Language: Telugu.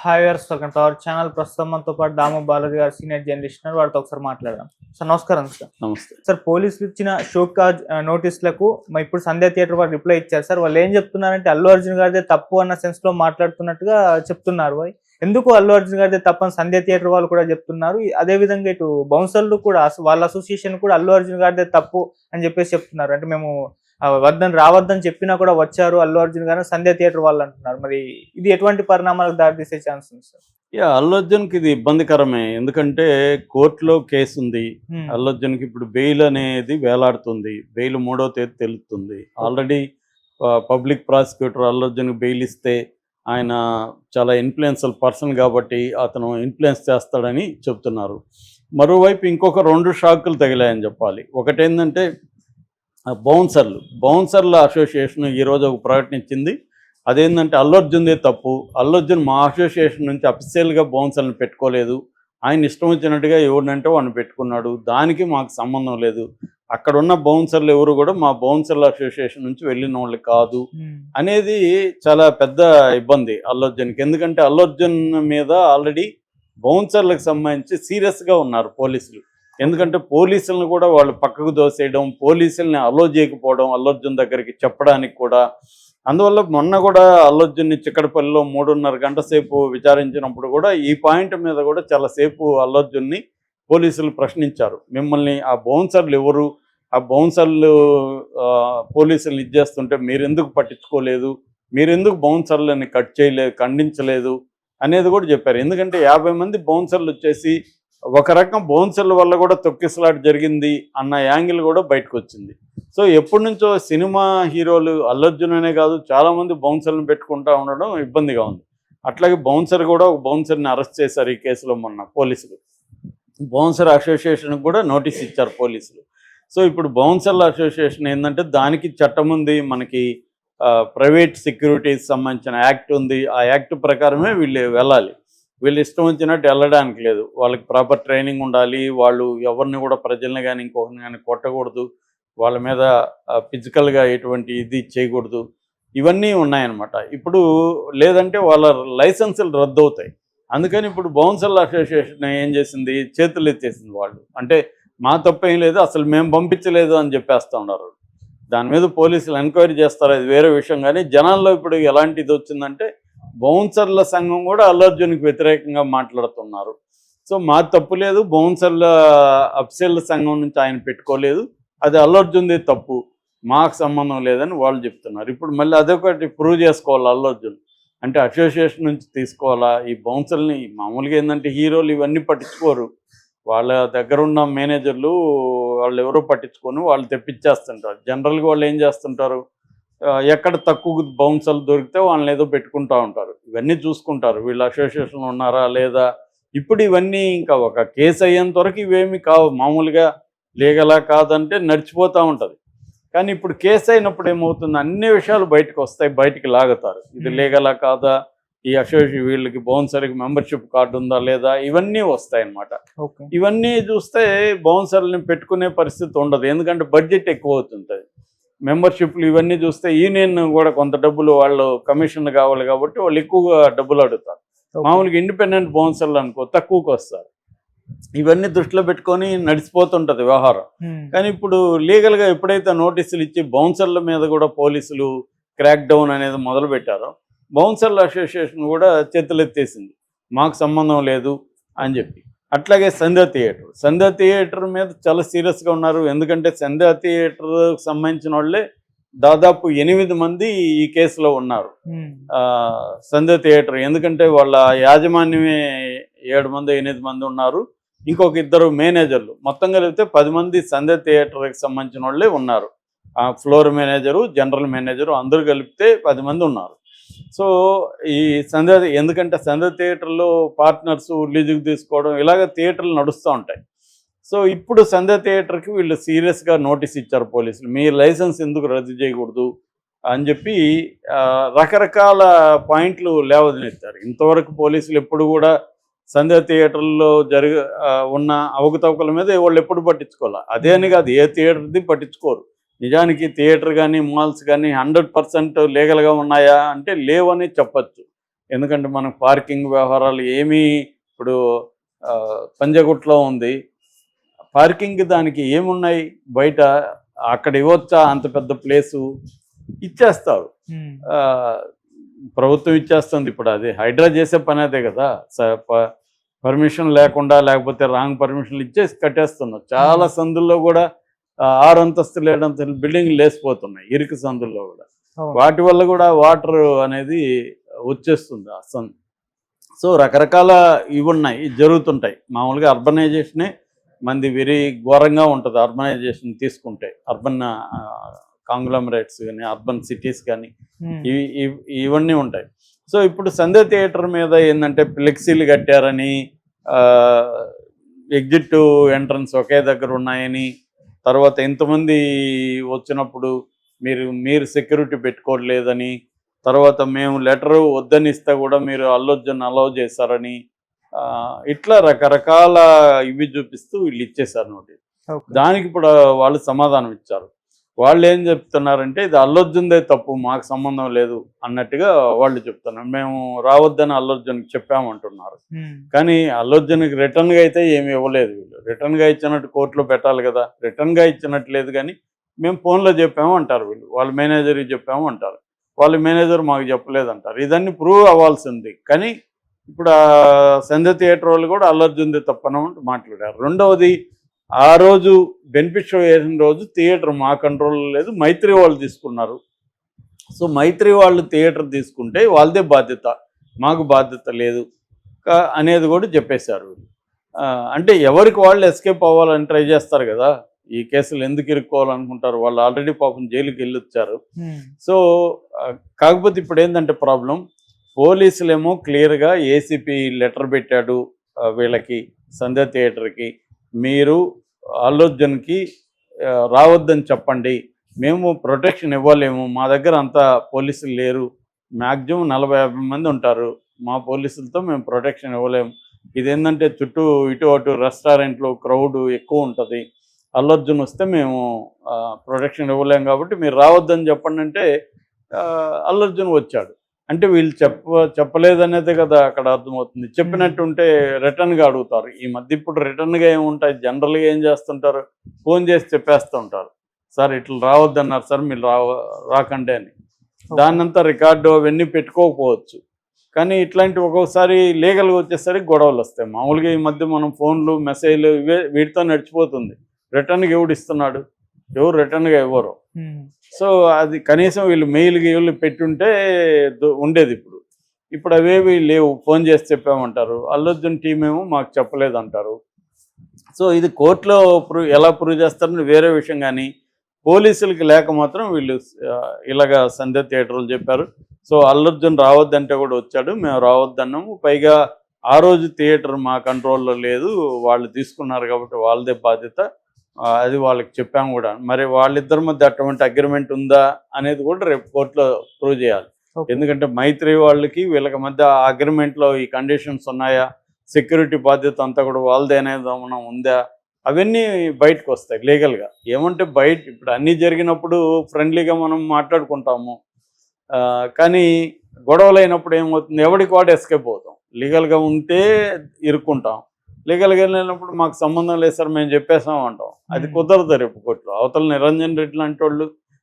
Hi viewers, welcome to our channel. ప్రస్తుతం మనతో పాటు దాము బాలాజీ గారు సీనియర్ జర్నలిస్ట్ ఉన్నారు. వారితో ఒకసారి మాట్లాడదాం. సార్ నమస్కారం. సార్ నమస్తే సార్, పోలీసులు ఇచ్చిన షోకాజ్ నోటీసులకు ఇప్పుడు సంధ్య థియేటర్ వారు రిప్లై ఇచ్చారు. సార్ వాళ్ళు ఏం చెప్తున్నారంటే అల్లు అర్జున్ గారిదే తప్పు అన్న సెన్స్ లో మాట్లాడుతున్నట్టుగా చెప్తున్నారు. ఎందుకు అల్లు అర్జున్ గారిదే తప్పని సంధ్య థియేటర్ వాళ్ళు కూడా చెప్తున్నారు. అదే విధంగా ఇటు బౌన్సర్లు కూడా వాళ్ళ అసోసియేషన్ కూడా అల్లు అర్జున్ గారిదే తప్పు అని చెప్పేసి చెప్తున్నారు. అంటే మేము రావద్దని చెప్పినా కూడా వచ్చారు అల్లు అర్జున్ గారు సంధ్య థియేటర్ వాళ్ళు అంటున్నారు. మరి ఇది ఎటువంటి పరిణామాలకు దారితీసే ఛాన్స్ ఉంది సార్? అల్లు అర్జున్కి ఇది ఇబ్బందికరమే. ఎందుకంటే కోర్టులో కేసు ఉంది. అల్లు అర్జున్కి ఇప్పుడు బెయిల్ అనేది వేలాడుతుంది. బెయిల్ 3వ తేదీ తెలుస్తుంది. ఆల్రెడీ పబ్లిక్ ప్రాసిక్యూటర్ అల్లు అర్జున్కి బెయిల్ ఇస్తే ఆయన చాలా ఇన్ఫ్లుయెన్షియల్ పర్సన్ కాబట్టి అతను ఇన్ఫ్లుయెన్స్ చేస్తాడని చెప్తున్నారు. మరోవైపు ఇంకొక 2 షాకులు తగిలాయని చెప్పాలి. ఒకటేంటంటే బౌన్సర్ల అసోసియేషన్ ఈరోజు ఒక ప్రకటన ఇచ్చింది. అదేంటంటే అల్లు అర్జున్దే తప్పు, అల్లు అర్జున్ మా అసోసియేషన్ నుంచి అఫీషియల్గా బౌన్సర్లను పెట్టుకోలేదు, ఆయన ఇష్టం వచ్చినట్టుగా ఎవరినంటే వాడిని పెట్టుకున్నాడు, దానికి మాకు సంబంధం లేదు, అక్కడ ఉన్న బౌన్సర్లు ఎవరు కూడా మా బౌన్సర్ల అసోసియేషన్ నుంచి వెళ్ళిన వాళ్ళు కాదు అనేది చాలా పెద్ద ఇబ్బంది అల్లు అర్జున్కి. ఎందుకంటే అల్లు అర్జున్ మీద ఆల్రెడీ బౌన్సర్లకు సంబంధించి సీరియస్గా ఉన్నారు పోలీసులు. ఎందుకంటే పోలీసులను కూడా వాళ్ళు పక్కకు దోసేయడం, పోలీసుల్ని అలో చేయకపోవడం అల్లు అర్జున్ దగ్గరికి చెప్పడానికి కూడా. అందువల్ల మొన్న కూడా అల్లు అర్జున్ని చిక్కడపల్లిలో 3.5 గంట సేపు విచారించినప్పుడు కూడా ఈ పాయింట్ మీద కూడా చాలాసేపు అల్లు అర్జున్ని పోలీసులు ప్రశ్నించారు. మిమ్మల్ని ఆ బౌన్సర్లు ఎవరు, ఆ బౌన్సర్లు పోలీసులను ఇచ్చేస్తుంటే మీరెందుకు పట్టించుకోలేదు, మీరెందుకు బౌన్సర్లని ఖండించలేదు అనేది కూడా చెప్పారు. ఎందుకంటే 50 మంది బౌన్సర్లు వచ్చేసి ఒక రకం బౌన్సర్ల వల్ల కూడా తొక్కిసలాట జరిగింది అన్న యాంగిల్ కూడా బయటకు వచ్చింది. సో ఎప్పటి నుంచో సినిమా హీరోలు అల్లు అర్జున్ అనే కాదు చాలామంది బౌన్సర్లను పెట్టుకుంటూ ఉండడం ఇబ్బందిగా ఉంది. అట్లాగే బౌన్సర్ కూడా ఒక బౌన్సర్ని అరెస్ట్ చేశారు ఈ కేసులో మొన్న పోలీసులు. బౌన్సర్ అసోసియేషన్కి కూడా నోటీస్ ఇచ్చారు పోలీసులు. సో ఇప్పుడు బౌన్సర్ల అసోసియేషన్ ఏంటంటే దానికి చట్టం ఉంది, మనకి ప్రైవేట్ సెక్యూరిటీస్ సంబంధించిన యాక్ట్ ఉంది. ఆ యాక్ట్ ప్రకారమే వీళ్ళు వెళ్ళాలి. వీళ్ళు ఇష్టం వచ్చినట్టు వెళ్ళడానికి లేదు. వాళ్ళకి ప్రాపర్ ట్రైనింగ్ ఉండాలి. వాళ్ళు ఎవరిని కూడా ప్రజల్ని కానీ ఇంకొకరిని కానీ కొట్టకూడదు, వాళ్ళ మీద ఫిజికల్గా ఎటువంటి ఇది చేయకూడదు, ఇవన్నీ ఉన్నాయన్నమాట. ఇప్పుడు లేదంటే వాళ్ళ లైసెన్సులు రద్దు అవుతాయి. అందుకని ఇప్పుడు బౌన్సర్ల అసోసియేషన్ ఏం చేసింది, చేతులు ఎత్తేసింది. వాళ్ళు అంటే మా తప్పేం లేదు, అసలు మేము పంపించలేదు అని చెప్పేస్తూ ఉన్నారు. దాని మీద పోలీసులు ఎంక్వైరీ చేస్తారు, అది వేరే విషయం. కానీ జనాల్లో ఇప్పుడు ఎలాంటి ఇది వచ్చిందంటే బౌన్సర్ల సంఘం కూడా అల్లు అర్జున్కి వ్యతిరేకంగా మాట్లాడుతున్నారు. సో మా తప్పు లేదు, బౌన్సర్ల అఫీషియల్ సంఘం నుంచి ఆయన పెట్టుకోలేదు, అది అల్లు అర్జున్దే తప్పు, మాకు సంబంధం లేదని వాళ్ళు చెప్తున్నారు. ఇప్పుడు మళ్ళీ అదొకటి ప్రూవ్ చేసుకోవాలి అల్లు అర్జున్. అంటే అసోసియేషన్ నుంచి తీసుకోవాలా ఈ బౌన్సర్ని? మామూలుగా ఏంటంటే హీరోలు ఇవన్నీ పట్టించుకోరు, వాళ్ళ దగ్గర ఉన్న మేనేజర్లు వాళ్ళు ఎవరో పట్టించుకొని వాళ్ళు తెప్పించేస్తుంటారు. జనరల్గా వాళ్ళు ఏం చేస్తుంటారు, ఎక్కడ తక్కువ బౌన్సర్లు దొరికితే వాళ్ళని ఏదో పెట్టుకుంటూ ఉంటారు. ఇవన్నీ చూసుకుంటారు వీళ్ళు అసోసియేషన్ ఉన్నారా లేదా. ఇప్పుడు ఇవన్నీ ఇంకా ఒక కేసు అయ్యేంత వరకు ఇవేమి కావు, మామూలుగా లీగలా కాదంటే నడిచిపోతూ ఉంటుంది. కానీ ఇప్పుడు కేసు అయినప్పుడు ఏమవుతుంది, అన్ని విషయాలు బయటకు వస్తాయి, బయటికి లాగుతారు. ఇది లీగలా కాదా, ఈ అసోసియేషన్ వీళ్ళకి బౌన్సర్కి మెంబర్షిప్ కార్డు ఉందా లేదా, ఇవన్నీ వస్తాయన్నమాట. ఇవన్నీ చూస్తే బౌన్సర్ని పెట్టుకునే పరిస్థితి ఉండదు, ఎందుకంటే బడ్జెట్ ఎక్కువ అవుతుంటుంది. మెంబర్షిప్లు ఇవన్నీ చూస్తే యూనియన్ కూడా కొంత డబ్బులు వాళ్ళు కమిషన్ కావాలి కాబట్టి వాళ్ళు ఎక్కువగా డబ్బులు అడుగుతారు. మామూలుగా ఇండిపెండెంట్ బౌన్సర్లు అనుకో తక్కువకి వస్తారు. ఇవన్నీ దృష్టిలో పెట్టుకొని నడిచిపోతుంటుంది వ్యవహారం. కానీ ఇప్పుడు లీగల్గా ఎప్పుడైతే నోటీసులు ఇచ్చి బౌన్సర్ల మీద కూడా పోలీసులు క్రాక్ డౌన్ అనేది మొదలు పెట్టారో బౌన్సర్ల అసోసియేషన్ కూడా చేతులెత్తేసింది, మాకు సంబంధం లేదు అని చెప్పి. అట్లాగే సంధ్య థియేటర్ మీద చాలా సీరియస్గా ఉన్నారు. ఎందుకంటే సంధ్య థియేటర్కి సంబంధించిన వాళ్ళే దాదాపు 8 మంది ఈ కేసులో ఉన్నారు. సంధ్య థియేటర్ ఎందుకంటే వాళ్ళ యాజమాన్యమే 7 మంది 8 మంది ఉన్నారు, ఇంకొక 2 మేనేజర్లు, మొత్తం కలిపితే 10 మంది సంధ్య థియేటర్కి సంబంధించిన వాళ్ళే ఉన్నారు. ఫ్లోర్ మేనేజరు, జనరల్ మేనేజరు అందరూ కలిపితే 10 మంది ఉన్నారు. సో ఈ ఎందుకంటే సంధ్య థియేటర్లో పార్ట్నర్స్ లీజుకు తీసుకోవడం ఇలాగ థియేటర్లు నడుస్తూ ఉంటాయి. సో ఇప్పుడు సంధ్య థియేటర్కి వీళ్ళు సీరియస్గా నోటీస్ ఇచ్చారు పోలీసులు, మీ లైసెన్స్ ఎందుకు రద్దు చేయకూడదు అని చెప్పి రకరకాల పాయింట్లు లేవనెత్తారు. ఇంతవరకు పోలీసులు ఎప్పుడు కూడా సంధ్య థియేటర్లో ఉన్న అవకతవకల మీద వాళ్ళు ఎప్పుడు పట్టించుకోవాలి. అదే అని కాదు, ఏ థియేటర్ది పట్టించుకోరు. నిజానికి థియేటర్ కానీ మాల్స్ కానీ 100% లీగల్గా ఉన్నాయా అంటే లేవని చెప్పచ్చు. ఎందుకంటే మనం పార్కింగ్ వ్యవహారాలు ఏమీ ఇప్పుడు పంజగుట్లో ఉంది, పార్కింగ్ దానికి ఏమున్నాయి బయట, అక్కడ ఇవ్వచ్చా అంత పెద్ద ప్లేసు? ఇచ్చేస్తారు. ప్రభుత్వం ఇచ్చేస్తుంది. ఇప్పుడు అది హైడ్రా చేసే పని అదే కదా, పర్మిషన్ లేకుండా లేకపోతే రాంగ్ పర్మిషన్లు ఇచ్చేసి కట్టేస్తున్నారు. చాలా సందుల్లో కూడా 6 అంతస్తులు 7 అంతస్తులు బిల్డింగ్లు లేసిపోతున్నాయి ఇరుకు సందుల్లో కూడా. వాటి వల్ల కూడా వాటర్ అనేది వచ్చేస్తుంది ఆ సందు. సో రకరకాల ఇవి ఉన్నాయి, జరుగుతుంటాయి. మామూలుగా అర్బనైజేషనే మంది వెరీ ఘోరంగా ఉంటుంది. అర్బనైజేషన్ తీసుకుంటే అర్బన్ కాంగ్లోమరేట్స్ కానీ అర్బన్ సిటీస్ కానీ ఇవన్నీ ఉంటాయి. సో ఇప్పుడు సంధ్య థియేటర్ మీద ఏంటంటే ఫ్లెక్సీలు కట్టారని, ఎగ్జిట్ ఎంట్రన్స్ ఒకే దగ్గర ఉన్నాయని, తర్వాత ఇంతమంది వచ్చినప్పుడు మీరు సెక్యూరిటీ పెట్టుకోవట్లేదని, తర్వాత మేము లెటర్ వద్దని ఇస్తే కూడా మీరు అల్లు అర్జున్ అలౌ చేశారని, ఇట్లా రకరకాల ఇవి చూపిస్తూ వీళ్ళు ఇచ్చేశారు నోటీస్. దానికి ఇప్పుడు వాళ్ళు సమాధానం ఇచ్చారు. వాళ్ళు ఏం చెప్తున్నారంటే ఇది అల్లు అర్జున్దే తప్పు, మాకు సంబంధం లేదు అన్నట్టుగా వాళ్ళు చెప్తున్నారు. మేము రావద్దని అల్లు అర్జున్కి చెప్పామంటున్నారు. కానీ అల్లు అర్జున్కి రిటర్న్గా అయితే ఏమి ఇవ్వలేదు. వీళ్ళు రిటర్న్గా ఇచ్చినట్టు కోర్టులో పెట్టాలి కదా, రిటర్న్గా ఇచ్చినట్టు లేదు. కానీ మేము ఫోన్లో చెప్పాము అంటారు వీళ్ళు, వాళ్ళ మేనేజర్కి చెప్పాము అంటారు, వాళ్ళ మేనేజర్ మాకు చెప్పలేదు అంటారు. ఇదన్నీ ప్రూవ్ అవ్వాల్సింది. కానీ ఇప్పుడు సంధ్య థియేటర్ వాళ్ళు కూడా అల్లు అర్జున్దే తప్పని మాట్లాడారు. రెండవది, ఆ రోజు బెనిఫిట్ షో వేసిన రోజు థియేటర్ మా కంట్రోల్లో లేదు, మైత్రి వాళ్ళు తీసుకున్నారు. సో మైత్రి వాళ్ళు థియేటర్ తీసుకుంటే వాళ్ళదే బాధ్యత, మాకు బాధ్యత లేదు అనేది కూడా చెప్పేశారు. అంటే ఎవరికి వాళ్ళు ఎస్కేప్ అవ్వాలని ట్రై చేస్తారు కదా, ఈ కేసులు ఎందుకు ఇరుక్కోవాలనుకుంటారు, వాళ్ళు ఆల్రెడీ పాపం జైలుకి వెళ్ళొచ్చారు. సో కాకపోతే ఇప్పుడు ఏంటంటే ప్రాబ్లం, పోలీసులేమో క్లియర్గా ఏసీపీ లెటర్ పెట్టాడు వీళ్ళకి, సంధ్య థియేటర్కి, మీరు అల్లు అర్జున్కి రావద్దని చెప్పండి, మేము ప్రొటెక్షన్ ఇవ్వలేము, మా దగ్గర అంతా పోలీసులు లేరు, మ్యాక్సిమం 40-50 మంది ఉంటారు, మా పోలీసులతో మేము ప్రొటెక్షన్ ఇవ్వలేము. ఇదేంటంటే చుట్టూ ఇటు అటు రెస్టారెంట్లు క్రౌడ్ ఎక్కువ ఉంటుంది, అల్లు అర్జున్ వస్తే మేము ప్రొటెక్షన్ ఇవ్వలేము, కాబట్టి మీరు రావద్దని చెప్పండి అంటే అల్లు అర్జున్ వచ్చాడు. అంటే వీళ్ళు చెప్పలేదనేదే కదా అక్కడ అర్థమవుతుంది. చెప్పినట్టుంటే రిటర్న్గా అడుగుతారు. ఈ మధ్య ఇప్పుడు రిటర్న్గా ఏముంటాయి, జనరల్గా ఏం చేస్తుంటారు, ఫోన్ చేసి చెప్పేస్తూ ఉంటారు, సార్ ఇట్లా రావద్దన్నారు సార్, మీరు రాకండి అని. దాన్నంతా రికార్డు అవన్నీ పెట్టుకోకపోవచ్చు. కానీ ఇట్లాంటి ఒక్కొక్కసారి లీగల్గా వచ్చేసరికి గొడవలు వస్తాయి. మామూలుగా ఈ మధ్య మనం ఫోన్లు మెసేజ్లు వీటితో నడిచిపోతుంది. రిటర్న్గా ఎవడు ఇస్తున్నాడు, ఎవరు రిటర్న్గా ఇవ్వరు. సో అది కనీసం వీళ్ళు మెయిల్కి వీళ్ళు పెట్టుంటే ఉండేది. ఇప్పుడు అవేవి లేవు, ఫోన్ చేసి చెప్పామంటారు, అల్లు అర్జున్ టీం ఏమో మాకు చెప్పలేదు అంటారు. సో ఇది కోర్టులో ఎలా ప్రూవ్ చేస్తారని వేరే విషయం. కానీ పోలీసులకి లేక మాత్రం వీళ్ళు ఇలాగా సంధ్య థియేటర్లు చెప్పారు. సో అల్లు అర్జున్ రావద్దంటే కూడా వచ్చాడు, మేము రావద్దన్నాము, పైగా ఆ రోజు థియేటర్ మా కంట్రోల్లో లేదు, వాళ్ళు తీసుకున్నారు కాబట్టి వాళ్ళదే బాధ్యత, అది వాళ్ళకి చెప్పాము కూడా. మరి వాళ్ళిద్దరి మధ్య అటువంటి అగ్రిమెంట్ ఉందా అనేది కూడా రేపు కోర్టులో ప్రూవ్ చేయాలి. ఎందుకంటే మైత్రి వాళ్ళకి వీళ్ళకి మధ్య ఆ అగ్రిమెంట్లో ఈ కండిషన్స్ ఉన్నాయా, సెక్యూరిటీ బాధ్యత అంతా కూడా వాళ్ళదే అనేది ఏమైనా ఉందా, అవన్నీ బయటకు వస్తాయి లీగల్గా. ఏమంటే బయట ఇప్పుడు అన్నీ జరిగినప్పుడు ఫ్రెండ్లీగా మనం మాట్లాడుకుంటాము, కానీ గొడవలు అయినప్పుడు ఏమవుతుంది, ఎవరికి వాడు ఎస్కేప్ అవుతాం. లీగల్గా ఉంటే ఇరుక్కుంటాం, లీగల్గా వెళ్ళినప్పుడు మాకు సంబంధం లేదు సార్ మేము చెప్పేసాం అంటాం. అది కుదరదు రేపు కోర్టులో. అవతల నిరంజన్ రెడ్డి లాంటి వాళ్ళు